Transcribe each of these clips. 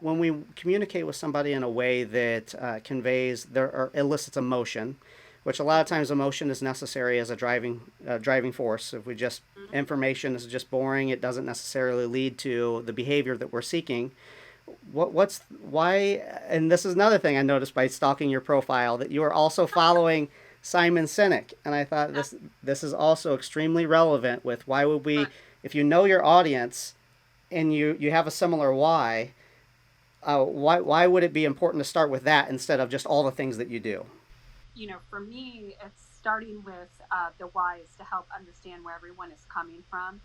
when we communicate with somebody in a way that conveys their or elicits emotion, which a lot of times emotion is necessary as a driving force. If we just information is just boring, it doesn't necessarily lead to the behavior that we're seeking. What's why? And this is another thing I noticed by stalking your profile, that you are also following Simon Sinek, and I thought this is also extremely relevant with why would we, if you know your audience and you have a similar why, why would it be important to start with that instead of just all the things that you do? For me, it's starting with the why is to help understand where everyone is coming from.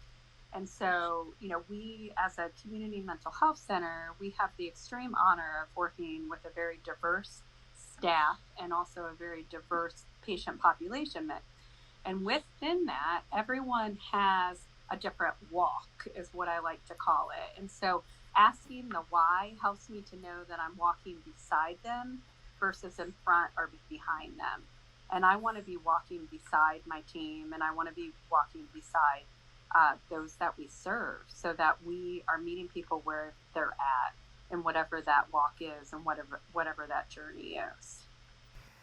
And so, we as a community mental health center, we have the extreme honor of working with a very diverse staff and also a very diverse patient population mix. And within that, everyone has a different walk, is what I like to call it. And so, asking the why helps me to know that I'm walking beside them versus in front or behind them. And I want to be walking beside my team, and I want to be walking beside those that we serve, so that we are meeting people where they're at and whatever that walk is and whatever that journey is.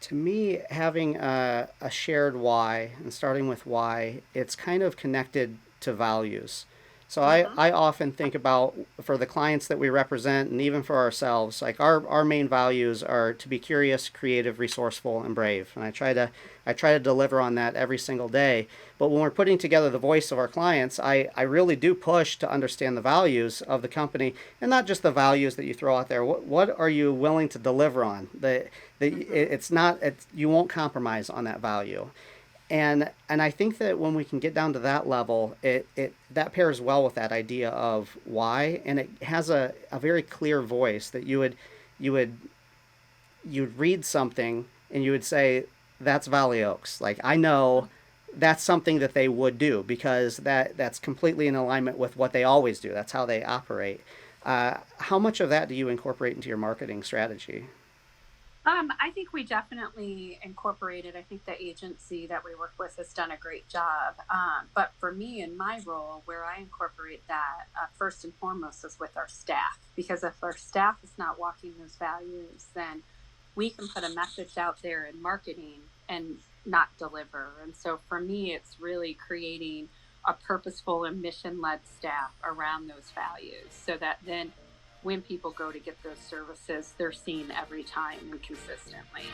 To me, having a shared why and starting with why, it's kind of connected to values. So Mm-hmm. I often think about, for the clients that we represent and even for ourselves, like our main values are to be curious, creative, resourceful, and brave. And I try to deliver on that every single day. But when we're putting together the voice of our clients, I really do push to understand the values of the company, and not just the values that you throw out there. What are you willing to deliver on? Mm-hmm. It's not you won't compromise on that value. And I think that when we can get down to that level, it that pairs well with that idea of why, and it has a very clear voice that you would you'd read something and you would say, that's Valley Oaks. Like, I know that's something that they would do because that's completely in alignment with what they always do. That's how they operate. How much of that do you incorporate into your marketing strategy? I think we definitely incorporated. I think the agency that we work with has done a great job. But for me, in my role, where I incorporate that first and foremost is with our staff, because if our staff is not walking those values, then we can put a message out there in marketing and not deliver. And so for me, it's really creating a purposeful and mission led staff around those values, so that then when people go to get those services, they're seen every time and consistently.